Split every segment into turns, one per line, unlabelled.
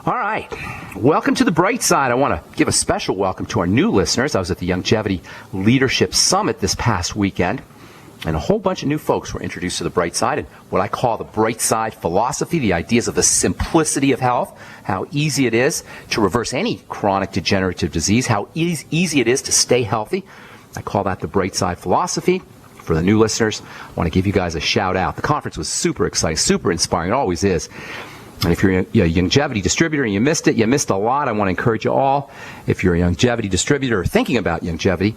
All right. Welcome to the bright side. I want to give a special welcome to our new listeners. I was at the Longevity Leadership Summit this past weekend, and a whole bunch of new folks were introduced to the bright side and what I call the bright side philosophy, the ideas of the simplicity of health, how easy it is to reverse any chronic degenerative disease, how easy it is to stay healthy. I call that the bright side philosophy. For the new listeners, I want to give you guys a shout out. The conference was super exciting, super inspiring. It always is. And if you're a longevity distributor and you missed it, you missed a lot. I want to encourage you all, if you're a longevity distributor or thinking about longevity,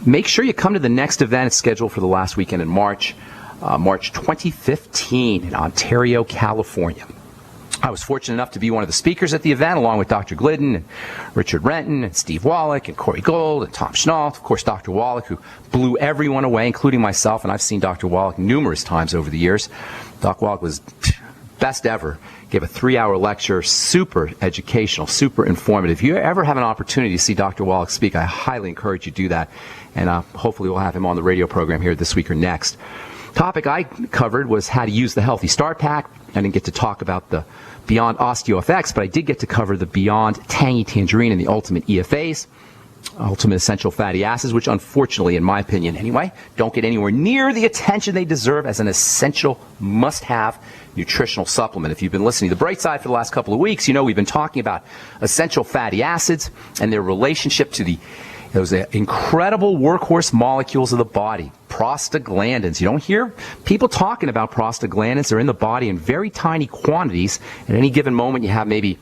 make sure you come to the next event. It's scheduled for the last weekend in March 2015 in Ontario, California. I was fortunate enough to be one of the speakers at the event, along with Dr. Glidden and Richard Renton and Steve Wallach and Corey Gold and Tom Schnault. Of course, Dr. Wallach, who blew everyone away, including myself, and I've seen Dr. Wallach numerous times over the years. Doc Wallach was best ever. Gave a 3-hour lecture, super educational, super informative. If you ever have an opportunity to see Dr. Wallach speak, I highly encourage you to do that. And hopefully we'll have him on the radio program here this week or next. Topic I covered was how to use the Healthy Start Pack. I didn't get to talk about the Beyond OsteoFX, but I did get to cover the Beyond Tangy Tangerine and the Ultimate EFAs. Ultimate Essential Fatty Acids, which unfortunately, in my opinion anyway, don't get anywhere near the attention they deserve as an essential must-have nutritional supplement. If you've been listening to The Bright Side for the last couple of weeks, you know we've been talking about essential fatty acids and their relationship to those incredible workhorse molecules of the body, prostaglandins. You don't hear people talking about prostaglandins. They're in the body in very tiny quantities. At any given moment, you have maybe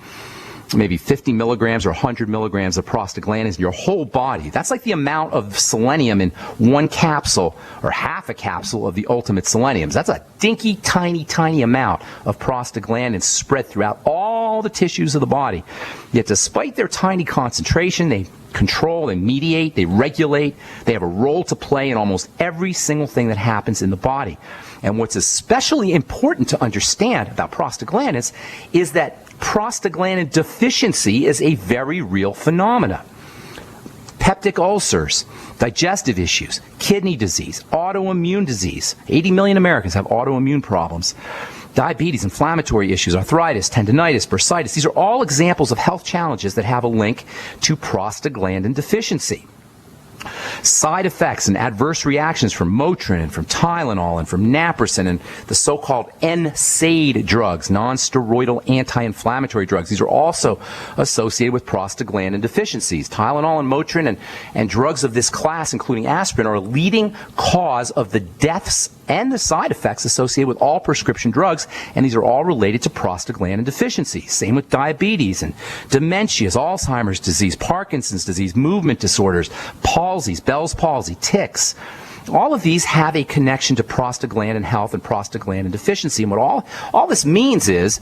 50 milligrams or 100 milligrams of prostaglandins in your whole body. That's like the amount of selenium in one capsule or half a capsule of the Ultimate Seleniums. That's a dinky, tiny amount of prostaglandins spread throughout all the tissues of the body. Yet despite their tiny concentration, they control, they mediate, they regulate, they have a role to play in almost every single thing that happens in the body. And what's especially important to understand about prostaglandins is that prostaglandin deficiency is a very real phenomenon. Peptic ulcers, digestive issues, kidney disease, autoimmune disease. 80 million Americans have autoimmune problems. Diabetes, inflammatory issues, arthritis, tendinitis, bursitis. These are all examples of health challenges that have a link to prostaglandin deficiency. Side effects and adverse reactions from Motrin and from Tylenol and from Naproxen and the so-called NSAID drugs, non-steroidal anti-inflammatory drugs. These are also associated with prostaglandin deficiencies. Tylenol and Motrin and drugs of this class, including aspirin, are a leading cause of the deaths and the side effects associated with all prescription drugs, and these are all related to prostaglandin deficiency. Same with diabetes and dementias, Alzheimer's disease, Parkinson's disease, movement disorders, palsies, Bell's palsy, tics. All of these have a connection to prostaglandin health and prostaglandin deficiency. And what all this means is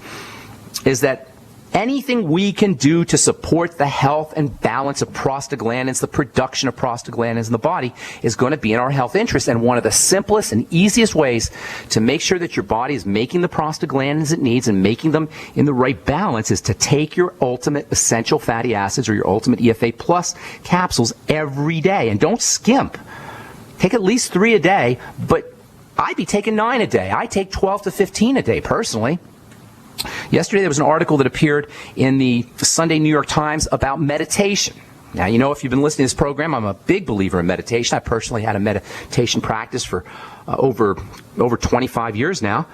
that anything we can do to support the health and balance of prostaglandins, the production of prostaglandins in the body, is going to be in our health interest. And one of the simplest and easiest ways to make sure that your body is making the prostaglandins it needs and making them in the right balance is to take your Ultimate Essential Fatty Acids or your Ultimate EFA Plus capsules every day. And don't skimp. Take at least 3 a day, but I'd be taking 9 a day. I take 12 to 15 a day personally. Yesterday there was an article that appeared in the Sunday New York Times about meditation. Now, you know, if you've been listening to this program, I'm a big believer in meditation. I personally had a meditation practice for over 25 years now.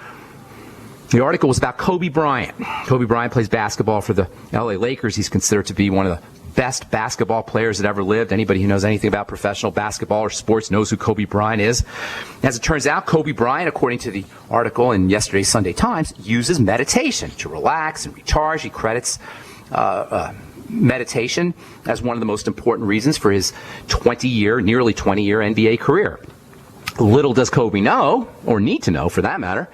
The article was about Kobe Bryant. Kobe Bryant plays basketball for the LA Lakers. He's considered to be one of the best basketball players that ever lived. Anybody who knows anything about professional basketball or sports knows who Kobe Bryant is. As it turns out, Kobe Bryant, according to the article in yesterday's Sunday Times, uses meditation to relax and recharge. He credits meditation as one of the most important reasons for his nearly 20-year NBA career. Little does Kobe know, or need to know for that matter,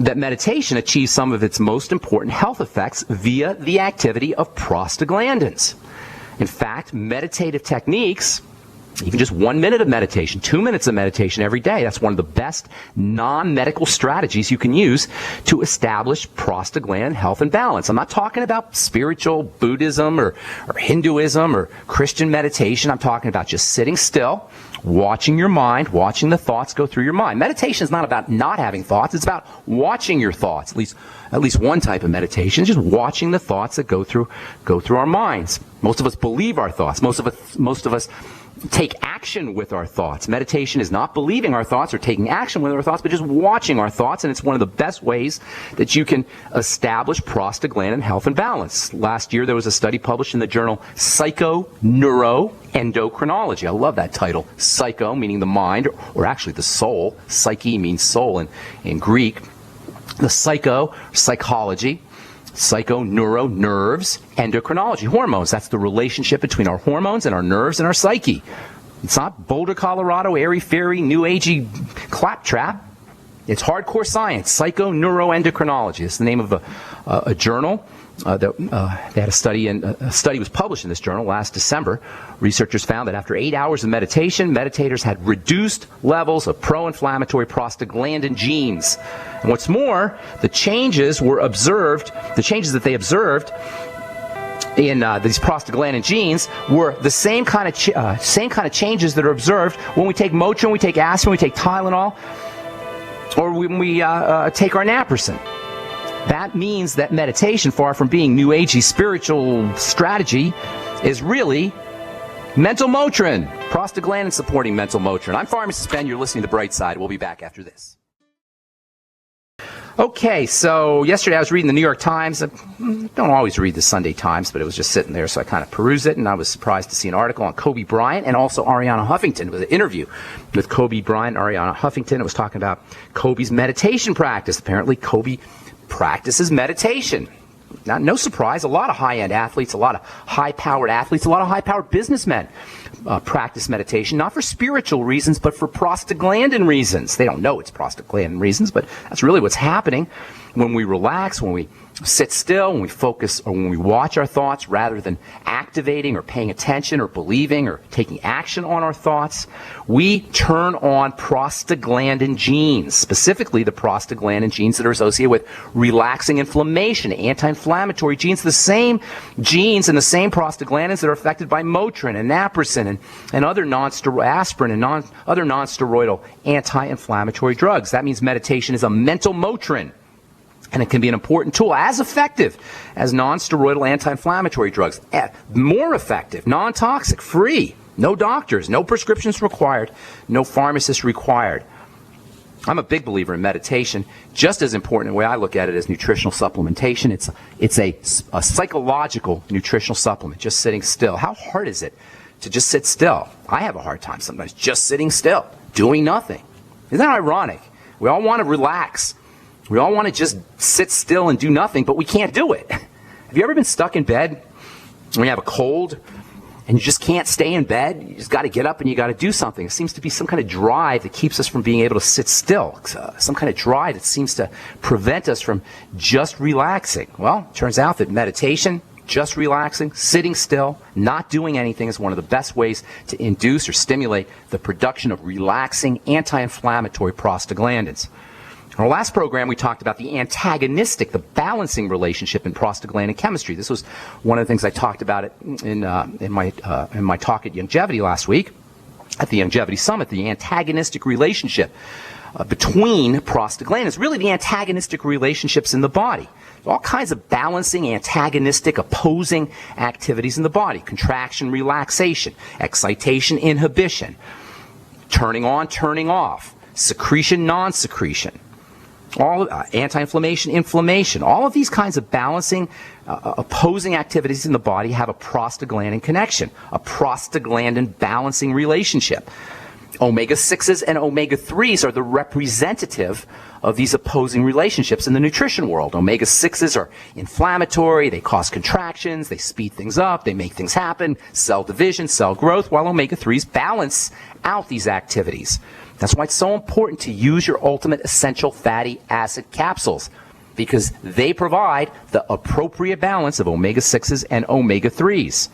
that meditation achieves some of its most important health effects via the activity of prostaglandins. In fact, meditative techniques Even just 1 minute of meditation, 2 minutes of meditation every day. That's one of the best non-medical strategies you can use to establish prostaglandin health and balance. I'm not talking about spiritual Buddhism or Hinduism or Christian meditation. I'm talking about just sitting still, watching your mind, watching the thoughts go through your mind. Meditation is not about not having thoughts. It's about watching your thoughts. At least one type of meditation is just watching the thoughts that go through our minds. Most of us believe our thoughts. Most of us take action with our thoughts. Meditation is not believing our thoughts or taking action with our thoughts, but just watching our thoughts, and it's one of the best ways that you can establish prostaglandin health and balance. Last year, there was a study published in the journal Psychoneuroendocrinology. I love that title. Psycho, meaning the mind, or actually the soul. Psyche means soul in Greek. The psychology. Psychoneuro, nerves, endocrinology, hormones. That's the relationship between our hormones and our nerves and our psyche. It's not Boulder, Colorado, airy-fairy, new-agey claptrap. It's hardcore science. Psychoneuroendocrinology. It's the name of a journal. They had a study, and a study was published in this journal last December. Researchers found that after 8 hours of meditation, meditators had reduced levels of pro-inflammatory prostaglandin genes. And what's more, the changes that they observed in these prostaglandin genes were the same kind of changes that are observed when we take Motrin, we take aspirin, we take Tylenol, or when we take our naproxen. That means that meditation, far from being new agey spiritual strategy, is really mental Motrin, prostaglandin supporting mental Motrin. I'm Pharmacist Ben. You're listening to The Bright Side. We'll be back after this. Okay, so yesterday I was reading the New York Times. I don't always read the Sunday Times, but it was just sitting there, so I kind of perused it, and I was surprised to see an article on Kobe Bryant and also Ariana Huffington. It was an interview with Kobe Bryant and Ariana Huffington. It was talking about Kobe's meditation practice. Apparently, Kobe practices meditation. Now, no surprise, a lot of high-end athletes, a lot of high-powered athletes, a lot of high-powered businessmen practice meditation, not for spiritual reasons, but for prostaglandin reasons. They don't know it's prostaglandin reasons, but that's really what's happening when we relax, when we sit still, when we focus, or when we watch our thoughts rather than activating or paying attention or believing or taking action on our thoughts. We turn on prostaglandin genes, specifically the prostaglandin genes that are associated with relaxing inflammation, anti-inflammatory genes, the same genes and the same prostaglandins that are affected by Motrin and naproxen and other aspirin and other non-steroidal anti-inflammatory drugs. That means meditation is a mental Motrin. And it can be an important tool, as effective as non-steroidal anti-inflammatory drugs. More effective, non-toxic, free, no doctors, no prescriptions required, no pharmacist required. I'm a big believer in meditation. Just as important, the way I look at it, is nutritional supplementation. It's a psychological nutritional supplement, just sitting still. How hard is it to just sit still? I have a hard time sometimes just sitting still, doing nothing. Isn't that ironic? We all want to relax. We all want to just sit still and do nothing, but we can't do it. Have you ever been stuck in bed when you have a cold and you just can't stay in bed? You just got to get up and you got to do something. It seems to be some kind of drive that keeps us from being able to sit still. Some kind of drive that seems to prevent us from just relaxing. Well, it turns out that meditation, just relaxing, sitting still, not doing anything is one of the best ways to induce or stimulate the production of relaxing anti-inflammatory prostaglandins. In our last program, we talked about the antagonistic, the balancing relationship in prostaglandin chemistry. This was one of the things I talked about in my talk at Longevity last week, at the Longevity Summit. The antagonistic relationship between prostaglandins, really the antagonistic relationships in the body. All kinds of balancing, antagonistic, opposing activities in the body. Contraction, relaxation, excitation, inhibition, turning on, turning off, secretion, non-secretion. All anti-inflammation, inflammation, all of these kinds of balancing, opposing activities in the body have a prostaglandin connection, a prostaglandin balancing relationship. Omega-6s and omega-3s are the representative of these opposing relationships in the nutrition world. Omega-6s are inflammatory, they cause contractions, they speed things up, they make things happen, cell division, cell growth, while omega-3s balance out these activities. That's why it's so important to use your ultimate essential fatty acid capsules, because they provide the appropriate balance of omega-6s and omega-3s.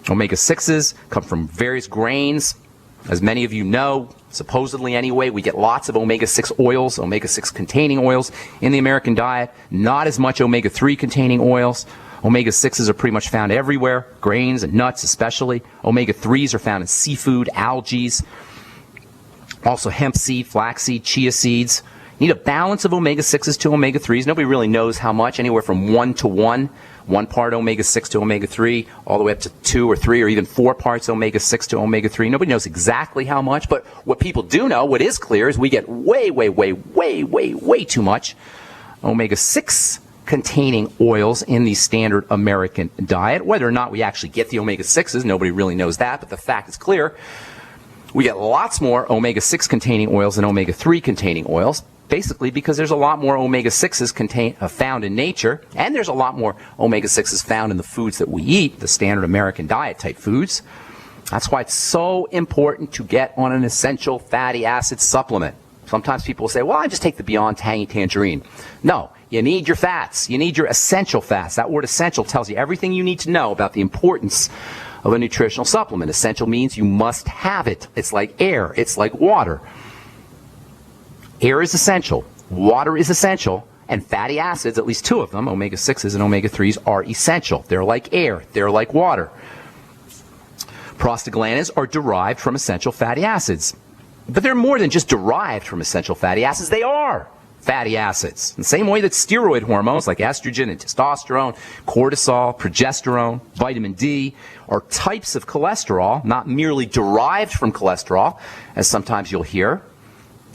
Omega-6s come from various grains. As many of you know, supposedly anyway, we get lots of omega-6 oils, omega-6 containing oils in the American diet. Not as much omega-3 containing oils. Omega-6s are pretty much found everywhere, grains and nuts especially. Omega-3s are found in seafood, algae, also hemp seed, flaxseed, chia seeds. You need a balance of omega-6s to omega-3s. Nobody really knows how much, anywhere from 1 to 1. 1 part omega-6 to omega-3, all the way up to 2 or 3 or even 4 parts omega-6 to omega-3. Nobody knows exactly how much, but what people do know, what is clear, is we get way too much omega-6 containing oils in the standard American diet. Whether or not we actually get the omega-6s, nobody really knows that, but the fact is clear. We get lots more omega-6 containing oils than omega-3 containing oils, basically because there's a lot more omega-6s found in nature, and there's a lot more omega-6s found in the foods that we eat, the standard American diet type foods. That's why it's so important to get on an essential fatty acid supplement. Sometimes people will say, well, I just take the Beyond Tangy Tangerine. No, you need your fats. You need your essential fats. That word essential tells you everything you need to know about the importance of a nutritional supplement. Essential means you must have it. It's like air. It's like water. Air is essential, water is essential, and fatty acids, at least 2 of them, omega-6s and omega-3s, are essential. They're like air, they're like water. Prostaglandins are derived from essential fatty acids. But they're more than just derived from essential fatty acids, they are fatty acids. In the same way that steroid hormones like estrogen and testosterone, cortisol, progesterone, vitamin D are types of cholesterol, not merely derived from cholesterol, as sometimes you'll hear.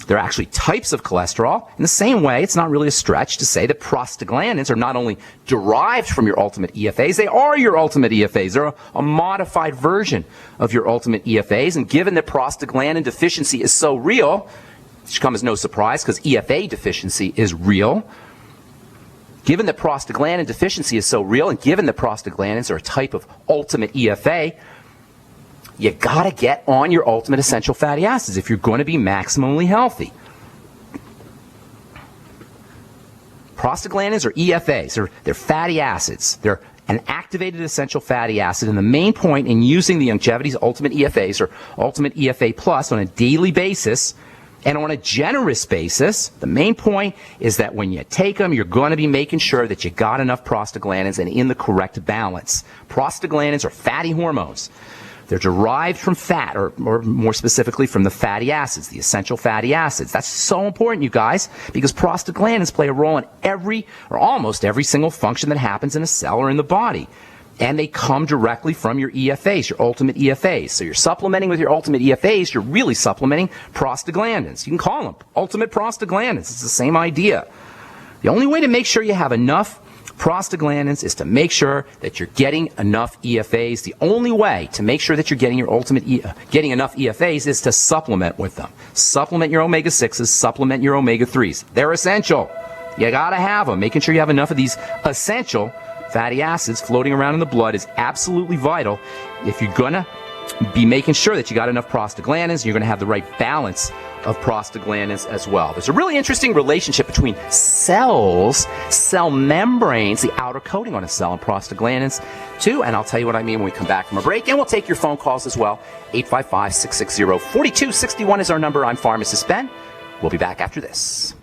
They're actually types of cholesterol. In the same way, it's not really a stretch to say that prostaglandins are not only derived from your ultimate EFAs, they are your ultimate EFAs. They're a modified version of your ultimate EFAs. And given that prostaglandin deficiency is so real, it should come as no surprise because EFA deficiency is real. Given that prostaglandin deficiency is so real, and given that prostaglandins are a type of ultimate EFA, you got to get on your ultimate essential fatty acids if you're going to be maximally healthy. Prostaglandins are EFAs. They're fatty acids. They're an activated essential fatty acid. And the main point in using the Longevity's Ultimate EFAs or Ultimate EFA Plus on a daily basis and on a generous basis, the main point is that when you take them, you're going to be making sure that you got enough prostaglandins and in the correct balance. Prostaglandins are fatty hormones. They're derived from fat, or more specifically from the fatty acids, the essential fatty acids. That's so important, you guys, because prostaglandins play a role in every, or almost every single function that happens in a cell or in the body. And they come directly from your EFAs, your ultimate EFAs. So you're supplementing with your ultimate EFAs, you're really supplementing prostaglandins. You can call them ultimate prostaglandins. It's the same idea. The only way to make sure you have enough prostaglandins is to make sure that you're getting enough EFAs. The only way to make sure that you're getting your getting enough EFAs is to supplement with them. Supplement your omega-6s, supplement your omega-3s. They're essential. You gotta have them. Making sure you have enough of these essential fatty acids floating around in the blood is absolutely vital if you're gonna be making sure that you got enough prostaglandins, you're gonna have the right balance of prostaglandins as well. There's a really interesting relationship between cells, cell membranes, the outer coating on a cell, and prostaglandins too, and I'll tell you what I mean when we come back from a break, and we'll take your phone calls as well. 855-660-4261 is our number. I'm Pharmacist Ben. We'll be back after this.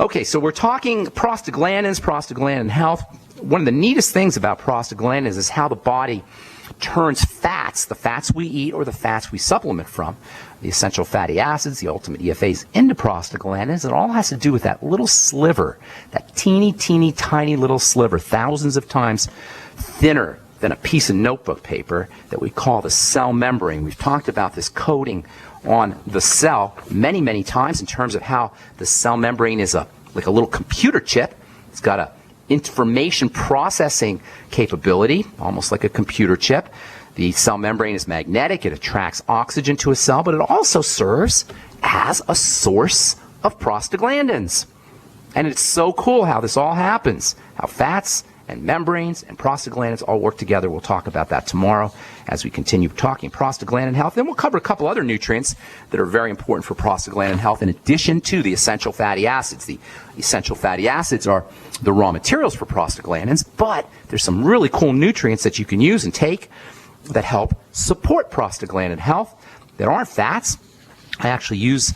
Okay, so we're talking prostaglandins, prostaglandin health. One of the neatest things about prostaglandins is how the body turns fats, the fats we eat or the fats we supplement from, the essential fatty acids, the ultimate EFAs, into prostaglandins. It all has to do with that little sliver, that teeny, tiny little sliver, thousands of times thinner than a piece of notebook paper that we call the cell membrane. We've talked about this coating on the cell many times in terms of how the cell membrane is like a little computer chip. It's got a information processing capability, almost like a computer chip. The cell membrane is magnetic. It attracts oxygen to a cell, but it also serves as a source of prostaglandins. And it's so cool how this all happens, how fats and membranes and prostaglandins all work together. We'll talk about that tomorrow as we continue talking prostaglandin health. Then we'll cover a couple other nutrients that are very important for prostaglandin health in addition to the essential fatty acids. The essential fatty acids are the raw materials for prostaglandins, but there's some really cool nutrients that you can use and take that help support prostaglandin health that aren't fats. I actually use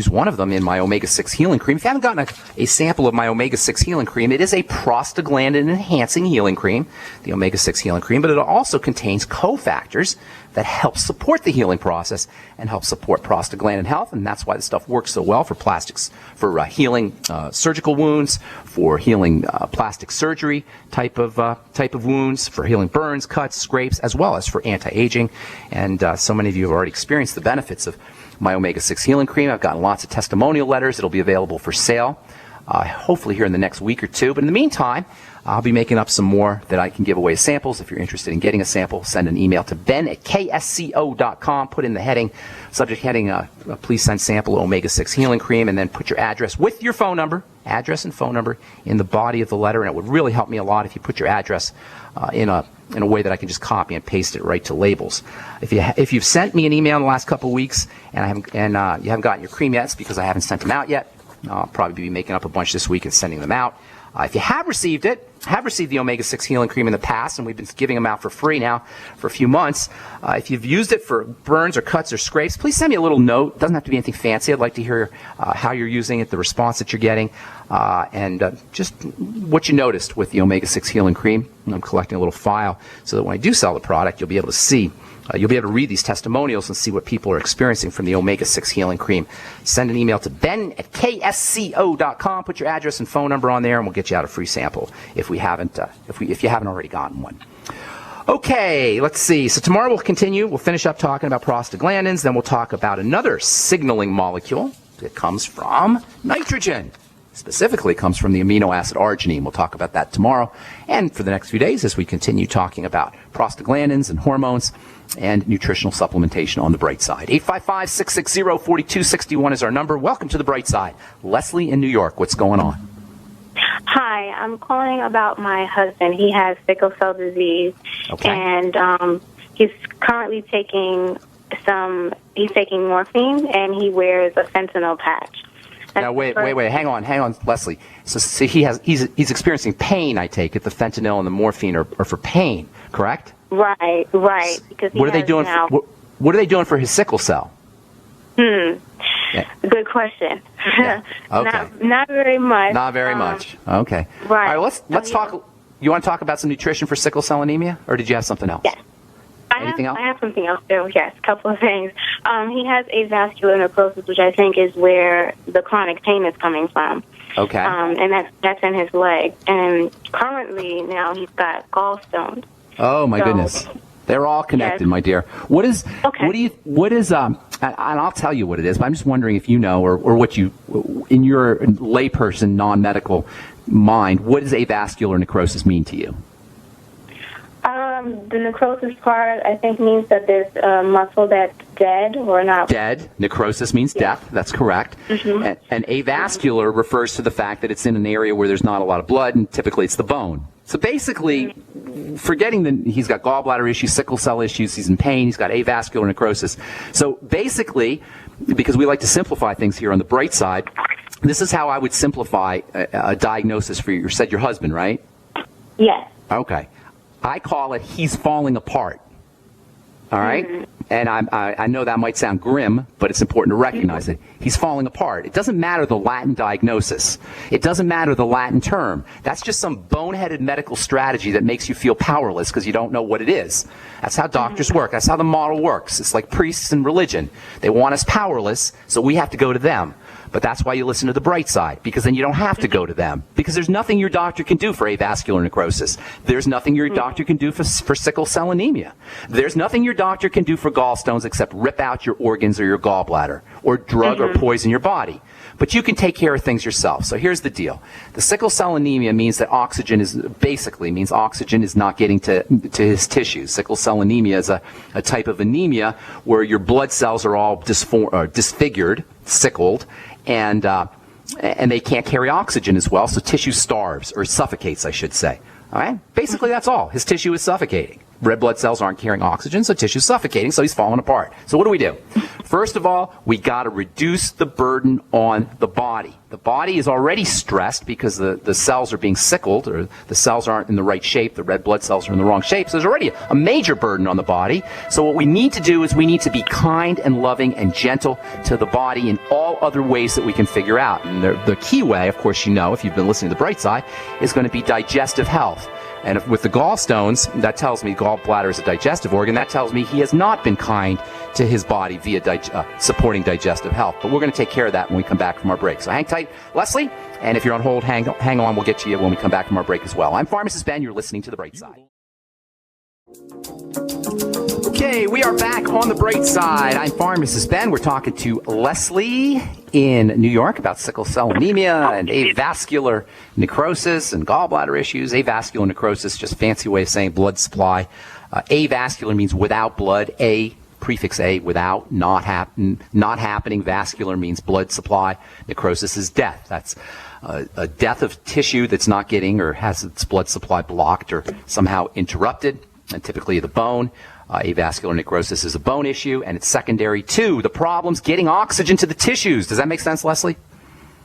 one of them in my omega-6 healing cream. If you haven't gotten a sample of my omega-6 healing cream, it is a prostaglandin enhancing healing cream, the omega-6 healing cream, but it also contains cofactors that help support the healing process and help support prostaglandin health, and that's why this stuff works so well for plastics, for healing surgical wounds, for healing plastic surgery type of wounds, for healing burns, cuts, scrapes, as well as for anti-aging. And so many of you have already experienced the benefits of my omega-6 healing cream. I've gotten lots of testimonial letters. It'll be available for sale hopefully here in the next week or two. But in the meantime, I'll be making up some more that I can give away as samples. If you're interested in getting a sample, send an email to ben@ksco.com. Put in the heading, subject heading, please send sample omega-6 healing cream, and then put your address with your phone number, address and phone number, in the body of the letter. And it would really help me a lot if you put your address in a way that I can just copy and paste it right to labels. If you've sent me an email in the last couple of weeks and you haven't gotten your cream yet, it's because I haven't sent them out yet. I'll probably be making up a bunch this week and sending them out. If you have received the omega-6 healing cream in the past, and we've been giving them out for free now for a few months, if you've used it for burns or cuts or scrapes, please send me a little note. It doesn't have to be anything fancy. I'd like to hear how you're using it, the response that you're getting, and just what you noticed with the omega-6 healing cream. I'm collecting a little file so that when I do sell the product, you'll be able to see. You'll be able to read these testimonials and see what people are experiencing from the omega-6 healing cream. Send an email to ben@ksco.com. Put your address and phone number on there, and we'll get you out a free sample if you haven't already gotten one. Okay, let's see. So tomorrow we'll continue. We'll finish up talking about prostaglandins. Then we'll talk about another signaling molecule that comes from nitrogen. Specifically comes from the amino acid arginine. We'll talk about that tomorrow and for the next few days as we continue talking about prostaglandins and hormones and nutritional supplementation on the bright side. 855-660-4261 is our number. Welcome to the bright side. Leslie in New York, what's going on?
Hi, I'm calling about my husband. He has sickle cell disease,
okay.
And he's currently taking morphine, and he wears a fentanyl patch.
Now, wait, hang on, Leslie. So he's experiencing pain, I take it. The fentanyl and the morphine are for pain, correct?
Right. Because
what are they doing? What are they doing for his sickle cell?
Yeah. Good question.
Yeah. Okay.
Not very much.
Not very much. Okay.
Right.
All right. Let's talk. You want to talk about some nutrition for sickle cell anemia, or did you have something else?
Yes.
Anything else?
I have something else too. Yes, a couple of things. He has avascular necrosis, which I think is where the chronic pain is coming from.
Okay.
And that's in his leg. And currently now he's got gallstones.
Oh my goodness. They're all connected, yes. My dear. What is, and I'll tell you what it is, but I'm just wondering if you know, or what you, in your layperson, non-medical mind, what does avascular necrosis mean to you?
The necrosis part, I think, means that there's a muscle that's dead or not.
Dead. Necrosis means death. That's correct. Mm-hmm. And avascular refers to the fact that it's in an area where there's not a lot of blood, and typically it's the bone. So basically, forgetting that he's got gallbladder issues, sickle cell issues, he's in pain, he's got avascular necrosis. So basically, because we like to simplify things here on the bright side, this is how I would simplify a diagnosis for you. You said your husband, right?
Yes.
Okay. I call it he's falling apart. All right? Mm-hmm. And I know that might sound grim, but it's important to recognize it. He's falling apart. It doesn't matter the Latin diagnosis. It doesn't matter the Latin term. That's just some boneheaded medical strategy that makes you feel powerless because you don't know what it is. That's how doctors work. That's how the model works. It's like priests in religion. They want us powerless, so we have to go to them. But that's why you listen to the bright side, because then you don't have to go to them. Because there's nothing your doctor can do for avascular necrosis. There's nothing your doctor can do for sickle cell anemia. There's nothing your doctor can do for gallstones except rip out your organs or your gallbladder, or drug or poison your body. But you can take care of things yourself. So here's the deal. The sickle cell anemia means that oxygen is not getting to his tissues. Sickle cell anemia is a type of anemia where your blood cells are all disfigured, sickled, and and they can't carry oxygen as well, so tissue starves, or suffocates, I should say. All right? Basically, that's all. His tissue is suffocating. Red blood cells aren't carrying oxygen, so tissue's suffocating, so he's falling apart. So what do? First of all, we got to reduce the burden on the body. The body is already stressed because the cells are being sickled, or the cells aren't in the right shape, the red blood cells are in the wrong shape, so there's already a major burden on the body. So what we need to do is we need to be kind and loving and gentle to the body in all other ways that we can figure out. And the key way, of course, if you've been listening to The Bright Side, is going to be digestive health. And with the gallstones, that tells me gallbladder is a digestive organ. That tells me he has not been kind to his body via supporting digestive health. But we're going to take care of that when we come back from our break. So hang tight, Leslie. And if you're on hold, hang on. We'll get to you when we come back from our break as well. I'm Pharmacist Ben. You're listening to The Bright Side. Okay, we are back on The Bright Side. I'm Pharmacist Ben. We're talking to Leslie in New York about sickle cell anemia and avascular necrosis and gallbladder issues. Avascular necrosis, just a fancy way of saying blood supply. Avascular means without blood. Prefix A, without, not happening. Vascular means blood supply. Necrosis is death. That's a death of tissue that's not getting or has its blood supply blocked or somehow interrupted, and typically the bone. Avascular necrosis is a bone issue, and it's secondary to the problems getting oxygen to the tissues. Does that make sense, Leslie?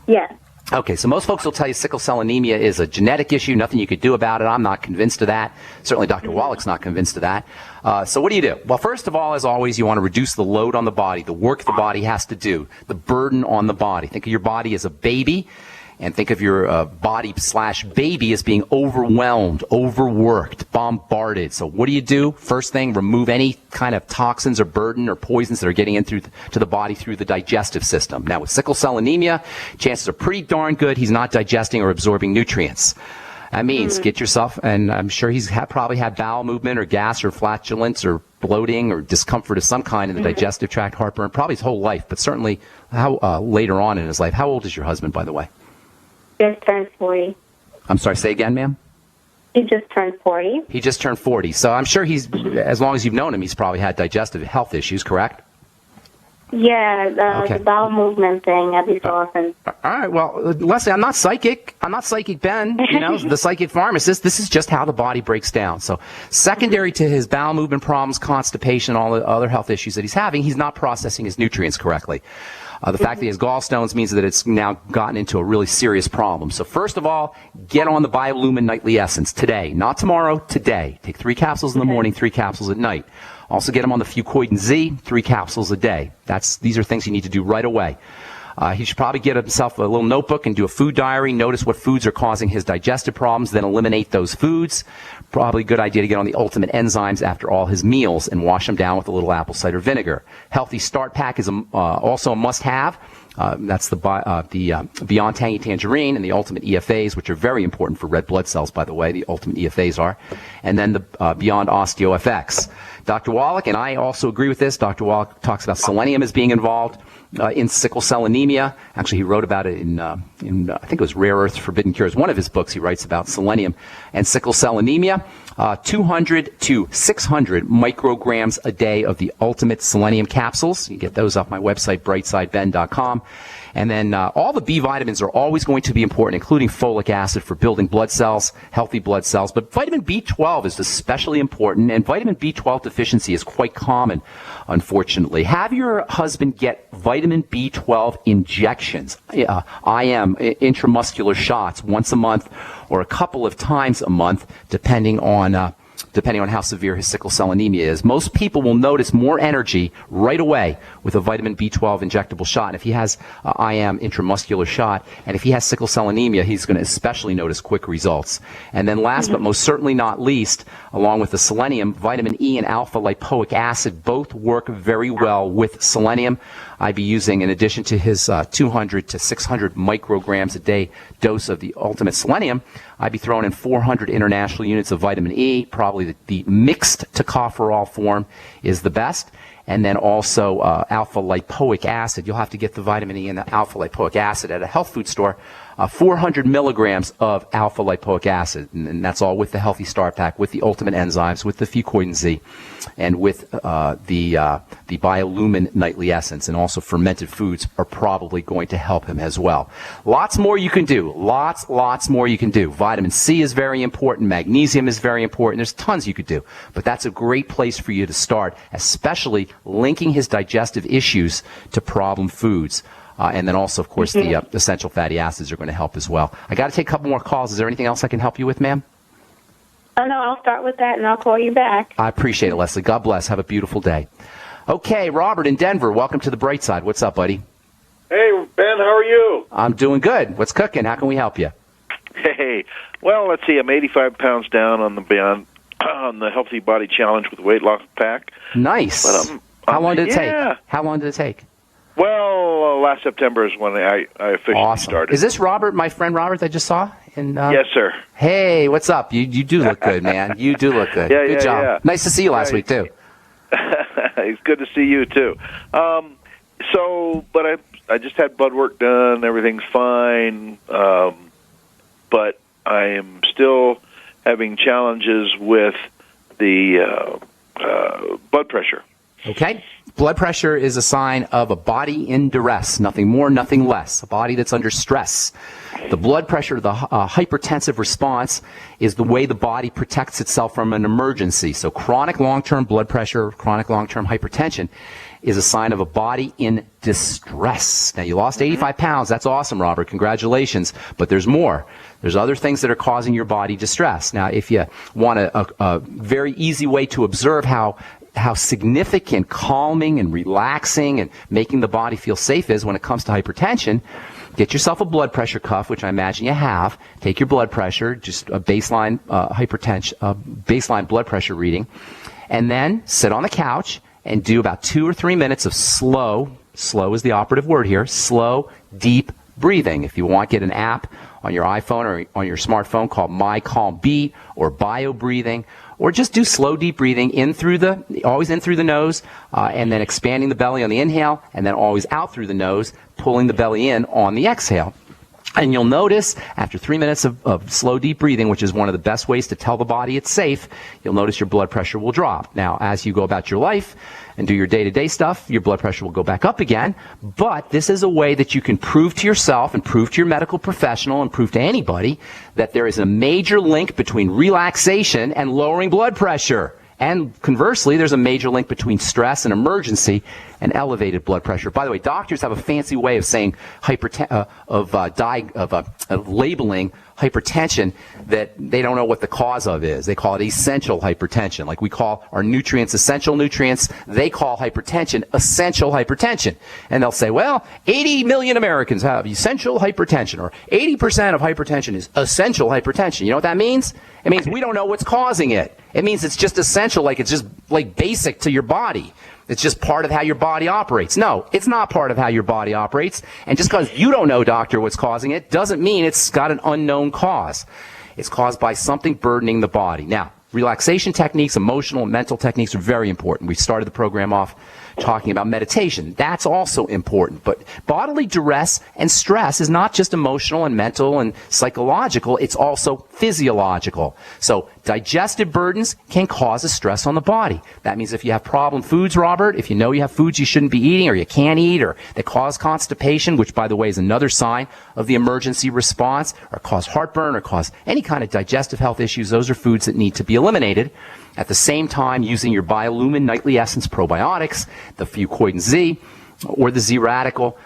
Yes.
Okay, so most folks will tell you sickle cell anemia is a genetic issue, nothing you could do about it. I'm not convinced of that. Certainly Dr. Wallach's not convinced of that. So what do? Well, first of all, as always, you want to reduce the load on the body, the work the body has to do, the burden on the body. Think of your body as a baby, and think of your body/baby as being overwhelmed, overworked, bombarded. So what do? First thing, remove any kind of toxins or burden or poisons that are getting in to the body through the digestive system. Now, with sickle cell anemia, chances are pretty darn good he's not digesting or absorbing nutrients. That means get yourself, and I'm sure he's probably had bowel movement or gas or flatulence or bloating or discomfort of some kind in the digestive tract, heartburn, probably his whole life, but certainly later on in his life. How old is your husband, by the way?
Just turned 40.
I'm sorry, say again, ma'am?
He just turned 40.
He just turned 40. So I'm sure as long as you've known him, he's probably had digestive health issues, correct?
Yeah, the bowel movement thing every so often.
All right, well, Leslie, I'm not psychic. I'm not Psychic Ben, the psychic pharmacist. This is just how the body breaks down. So secondary to his bowel movement problems, constipation, all the other health issues that he's having, he's not processing his nutrients correctly. The fact that he has gallstones means that it's now gotten into a really serious problem. So first of all, get on the Biolumin Nightly Essence today. Not tomorrow, today. Take 3 capsules in the morning, 3 capsules at night. Also get him on the Fuchs Z, 3 capsules a day. These are things you need to do right away. He should probably get himself a little notebook and do a food diary. Notice what foods are causing his digestive problems, then eliminate those foods. Probably a good idea to get on the ultimate enzymes after all his meals and wash them down with a little apple cider vinegar. Healthy Start Pack is also a must-have. That's the Beyond Tangy Tangerine and the Ultimate EFAs, which are very important for red blood cells, by the way. The Ultimate EFAs are. And then the Beyond Osteo FX. Dr. Wallach, and I also agree with this, Dr. Wallach talks about selenium as being involved in sickle cell anemia. Actually, he wrote about it in I think it was Rare Earth Forbidden Cures. One of his books, he writes about selenium and sickle cell anemia. 200 to 600 micrograms a day of the Ultimate Selenium capsules. You get those off my website, brightsideben.com. And then all the B vitamins are always going to be important, including folic acid for building blood cells, healthy blood cells. But vitamin B12 is especially important, and vitamin B12 deficiency is quite common, unfortunately. Have your husband get vitamin B12 injections, IM, intramuscular shots, once a month or a couple of times a month, depending on how severe his sickle cell anemia is. Most people will notice more energy right away with a vitamin B12 injectable shot. And if he has IM intramuscular shot, and if he has sickle cell anemia, he's going to especially notice quick results. And then last but most certainly not least, along with the selenium, vitamin E and alpha lipoic acid both work very well with selenium. I'd be using, in addition to his 200 to 600 micrograms a day dose of the Ultimate Selenium, I'd be throwing in 400 international units of vitamin E. Probably the mixed tocopherol form is the best. And then also alpha lipoic acid. You'll have to get the vitamin E and the alpha lipoic acid at a health food store 400 milligrams of alpha lipoic acid, and that's all with the Healthy Start Pack, with the Ultimate Enzymes, with the Fuchs, and with the Biolumin Nightly Essence, and also fermented foods are probably going to help him as well. Lots more you can do. Lots more you can do. Vitamin C is very important. Magnesium is very important. There's tons you could do, but that's a great place for you to start, especially linking his digestive issues to problem foods. And then also, of course, the essential fatty acids are going to help as well. I got to take a couple more calls. Is there anything else I can help you with, ma'am?
Oh, no, I'll start with that, and I'll call you back.
I appreciate it, Leslie. God bless. Have a beautiful day. Okay, Robert in Denver, welcome to the bright side. What's up, buddy?
Hey, Ben, how are you?
I'm doing good. What's cooking? How can we help you?
Hey, well, let's see. I'm 85 pounds down on the Healthy Body Challenge with Weight Loss Pack.
Nice.
But
How long did it take? How long did it take?
Well, last September is when I officially started.
Is this Robert, my friend Robert, that I just saw?
Yes, sir.
Hey, what's up? You do look good, man. You do look good. Good job.
Yeah.
Nice to see you last week, too.
It's good to see you, too. But I just had blood work done. Everything's fine. But I am still having challenges with the blood pressure.
Okay. Blood pressure is a sign of a body in duress, nothing more, nothing less, a body that's under stress. The blood pressure, the hypertensive response, is the way the body protects itself from an emergency. So chronic long-term blood pressure, chronic long-term hypertension is a sign of a body in distress. Now, you lost 85 pounds. That's awesome, Robert. Congratulations. But there's more. There's other things that are causing your body distress. Now, if you want a very easy way to observe how significant calming and relaxing and making the body feel safe is when it comes to hypertension, get yourself a blood pressure cuff, which I imagine you have. Take your blood pressure, just a baseline baseline blood pressure reading, and then sit on the couch and do about 2 or 3 minutes of slow is the operative word here, slow, deep breathing. If you want, get an app on your iPhone or on your smartphone called My Calm Beat or Bio Breathing, or just do slow, deep breathing always in through the nose, and then expanding the belly on the inhale, and then always out through the nose, pulling the belly in on the exhale. And you'll notice after 3 minutes of slow, deep breathing, which is one of the best ways to tell the body it's safe, you'll notice your blood pressure will drop. Now, as you go about your life and do your day-to-day stuff, your blood pressure will go back up again. But this is a way that you can prove to yourself and prove to your medical professional and prove to anybody that there is a major link between relaxation and lowering blood pressure. And conversely, there's a major link between stress and emergency and elevated blood pressure. By the way, doctors have a fancy way of saying labeling hypertension that they don't know what the cause of is. They call it essential hypertension. Like we call our nutrients essential nutrients, they call hypertension essential hypertension. And they'll say, well, 80 million Americans have essential hypertension, or 80% of hypertension is essential hypertension. You know what that means? It means we don't know what's causing it. It means it's just essential, like it's just like basic to your body. It's just part of how your body operates. No, it's not part of how your body operates. And just because you don't know, doctor, what's causing it doesn't mean it's got an unknown cause. It's caused by something burdening the body. Now, relaxation techniques, emotional and mental techniques are very important. We started the program off talking about meditation. That's also important. But bodily duress and stress is not just emotional and mental and psychological, it's also physiological. So digestive burdens can cause a stress on the body. That means if you have problem foods, Robert, if you know you have foods you shouldn't be eating or you can't eat, or that cause constipation, which by the way is another sign of the emergency response, or cause heartburn or cause any kind of digestive health issues, those are foods that need to be eliminated. At the same time, using your Biolumin Nightly Essence probiotics, the Fuchs, or the Z-Radical,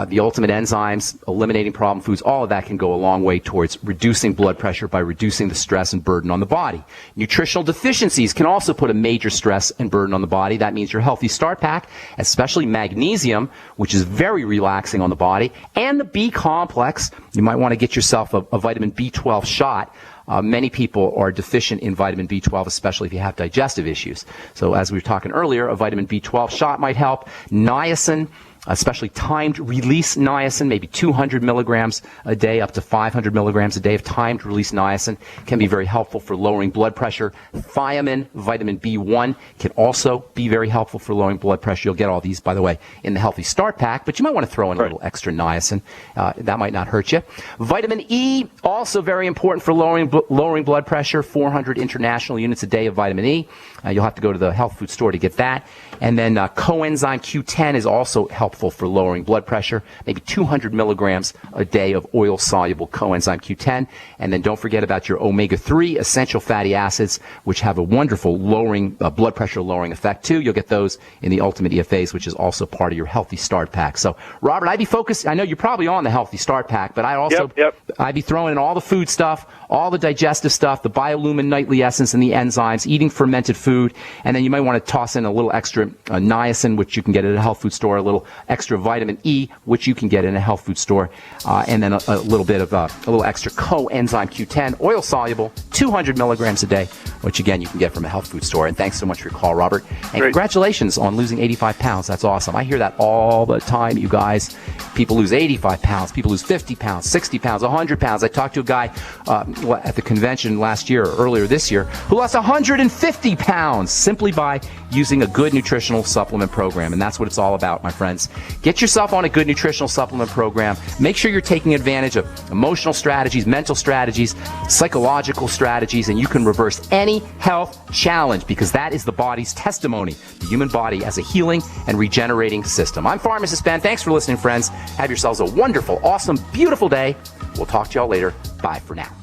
the Ultimate Enzymes, eliminating problem foods, all of that can go a long way towards reducing blood pressure by reducing the stress and burden on the body. Nutritional deficiencies can also put a major stress and burden on the body. That means your Healthy Start Pack, especially magnesium, which is very relaxing on the body, and the B complex. You might want to get yourself a vitamin B12 shot. Many people are deficient in vitamin B12, especially if you have digestive issues. So as we were talking earlier, a vitamin B12 shot might help. Niacin especially timed release niacin, maybe 200 milligrams a day, up to 500 milligrams a day of timed release niacin can be very helpful for lowering blood pressure. Thiamine, vitamin B1 can also be very helpful for lowering blood pressure. You'll get all these, by the way, in the Healthy Start Pack, but you might want to throw in a little extra niacin. That might not hurt you. Vitamin E, also very important for lowering blood pressure, 400 international units a day of vitamin E. You'll have to go to the health food store to get that. And then coenzyme Q10 is also helpful for lowering blood pressure, maybe 200 milligrams a day of oil-soluble coenzyme Q10. And then don't forget about your omega-3 essential fatty acids, which have a wonderful blood pressure lowering effect too. You'll get those in the Ultimate EFAs, which is also part of your Healthy Start Pack. So, Robert, I'd be focused. I know you're probably on the Healthy Start Pack, but I'd be throwing in all the food stuff, all the digestive stuff, the Biolumin Nightly Essence and the enzymes, eating fermented food, and then you might want to toss in a little extra niacin, which you can get at a health food store, a little extra vitamin E, which you can get in a health food store, and then a little bit of a little extra coenzyme Q10, oil soluble, 200 milligrams a day, which again you can get from a health food store. And thanks so much for your call, Robert. And congratulations on losing 85 pounds. That's awesome. I hear that all the time, you guys. People lose 85 pounds, people lose 50 pounds, 60 pounds, 100 pounds. I talked to a guy at the convention last year or earlier this year who lost 150 pounds simply by using a good nutritional supplement program. And that's what it's all about, my friends. Get yourself on a good nutritional supplement program. Make sure you're taking advantage of emotional strategies, mental strategies, psychological strategies, and you can reverse any health challenge, because that is the body's testimony, the human body as a healing and regenerating system. I'm Pharmacist Ben. Thanks for listening, friends. Have yourselves a wonderful, awesome, beautiful day. We'll talk to y'all later. Bye for now.